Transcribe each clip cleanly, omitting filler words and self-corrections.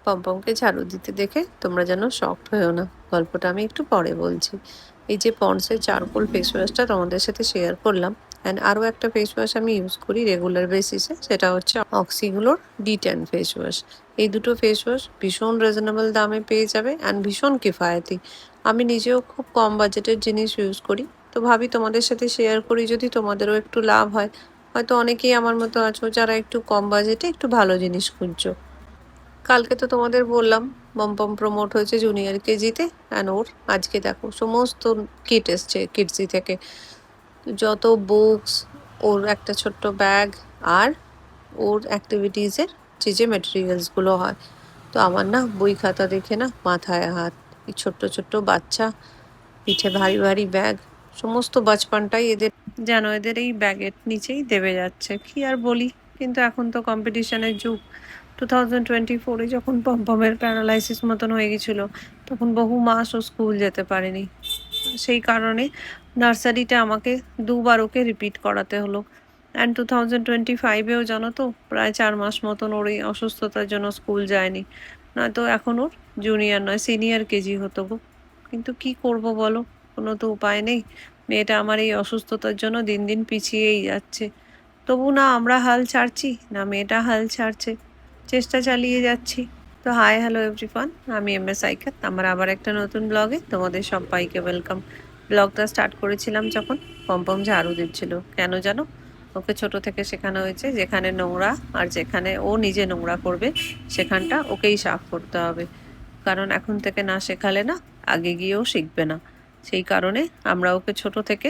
পম্পমকে ঝাড়ু দিতে দেখে তোমরা যেন শকড হয়েও না, গল্পটা আমি একটু পরে বলছি। এই যে পন্ডসের চারকোল ফেস ওয়াশটা তোমাদের সাথে শেয়ার করলাম, অ্যান্ড আরও একটা ফেস ওয়াশ আমি ইউজ করি রেগুলার বেসিসে, সেটা হচ্ছে অক্সিগুলোর D10 ফেস ওয়াশ। এই দুটো ফেস ওয়াশ ভীষণ রিজনেবল দামে পেয়ে যাবে অ্যান্ড ভীষণ কিফায়তি। আমি নিজেও খুব কম বাজেটের জিনিস ইউজ করি, তো ভাবি তোমাদের সাথে শেয়ার করি, যদি তোমাদেরও একটু লাভ হয়। হয়তো অনেকেই আমার মতো আছো যারা একটু কম বাজেটে একটু ভালো জিনিস খুঁজছো। কালকে তো তোমাদের বললাম পম্পম প্রমোট হয়েছে জুনিয়র কেজিতে, অ্যান্ড ওর আজকে দেখো সমস্ত কিট এসছে কিডসি থেকে। যত বুকস, ওর একটা ছোট্ট ব্যাগ, আর ওর অ্যাক্টিভিটিসের যে যে মেটেরিয়ালসগুলো হয়। তো আমার না বই খাতা দেখে না মাথায় হাত। এই ছোট্ট ছোট্ট বাচ্চা, পিঠে ভারী ভারী ব্যাগ, সমস্ত বাচপানটাই এদের যেন এদের এই ব্যাগের নিচেই দেবে যাচ্ছে। কি আর বলি, কিন্তু এখন তো কম্পিটিশনের যুগ। 2024-এ যখন পম্পমের প্যারালাইসিস মতন হয়ে গেছিলো, তখন বহু মাস ও স্কুল যেতে পারেনি। সেই কারণে নার্সারিটা আমাকে দুবার ওকে রিপিট করাতে হলো। অ্যান্ড 2025-এও জানো তো প্রায় 4 মাস মতন ওর এই অসুস্থতার জন্য স্কুল যায়নি। নয়তো এখন ওর জুনিয়র নয় সিনিয়র কেজি হতো গো। কিন্তু কি করব বলো, কোনো তো উপায় নেই। মেয়েটা আমার এই অসুস্থতার জন্য দিন দিন পিছিয়েই যাচ্ছে। তবু না আমরা হাল ছাড়ছি, না মেয়েটা হাল ছাড়ছে। চেষ্টা চালিয়ে যাচ্ছি। তো হাই হ্যালো এভরিওয়ান, আমি MS আইকাত। আমার আবার একটা নতুন ব্লগে তোমাদের সবাইকে ওয়েলকাম। ব্লগটা স্টার্ট করেছিলাম যখন পম্পম ঝাড়ু দিচ্ছিল। কেন জানো? ওকে ছোট থেকে শেখানো হয়েছে যেখানে নোংরা আর যেখানে ও নিজে নোংরা করবে সেখানটা ওকেই সাফ করতে হবে। কারণ এখন থেকে না শেখালে না আগে গিয়েও শিখবে না। সেই কারণে আমরা ওকে ছোট থেকে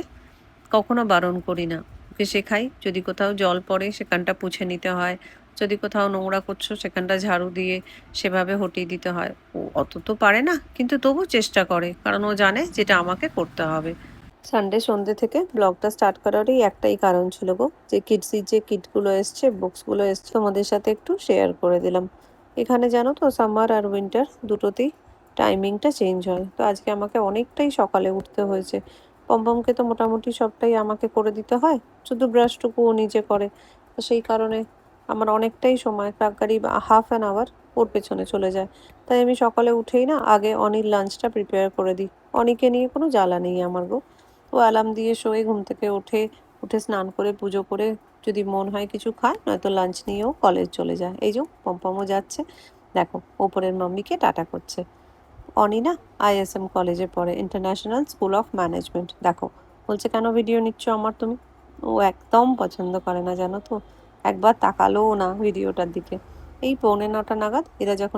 কখনো বারণ করি না, ওকে শেখাই যদি কোথাও জল পড়ে সেখানটা পুছে নিতে হয়, যদি কোথাও নোংরা করছো সেখানটা ঝাড়ু দিয়ে সেভাবে হটিয়ে দিতে হয়। ও অত তো পারে না, কিন্তু তবু চেষ্টা করে, কারণ ও জানে যেটা আমাকে করতে হবে। সানডে সন্ধ্যে থেকে ব্লগটা স্টার্ট করারই একটাই কারণ ছিল গো, যে কিডসির যে কিটগুলো এসছে, বুকসগুলো এসছে, তোমাদের সাথে একটু শেয়ার করে দিলাম। এখানে জানো তো সামার আর উইন্টার দুটোতেই টাইমিংটা চেঞ্জ হয়। তো আজকে আমাকে অনেকটাই সকালে উঠতে হয়েছে। পম্পমকে তো মোটামুটি সবটাই আমাকে করে দিতে হয়, শুধু ব্রাশটুকু ও নিজে করে। তো সেই কারণে আমার অনেকটাই সময়, প্রাকগারি হাফ অ্যান আওয়ার ওর পেছনে চলে যায়। তাই আমি সকালে উঠেই না আগে অনির লাঞ্চটা প্রিপেয়ার করে দিই। অনিকে নিয়ে কোনো জ্বালা নেই আমার গো। ও অ্যালার্ম দিয়ে শোয়ে, ঘুম থেকে উঠে স্নান করে পুজো করে যদি মন হয় কিছু খায়, নয়তো লাঞ্চ নিয়েও কলেজ চলে যায়। এই যে পম্পমও যাচ্ছে, দেখো ওপরের মাম্মিকে টাটা করছে। অনি না ISM কলেজে পড়ে, ইন্টারন্যাশনাল স্কুল অফ ম্যানেজমেন্ট। দেখো বলছে কেন ভিডিও নিচ্ছ আমার তুমি। ও একদম পছন্দ করে না জানো তো, একবার তাকালোও না ভিডিওটার দিকে। এই 8:45 নাগাদ এরা যখন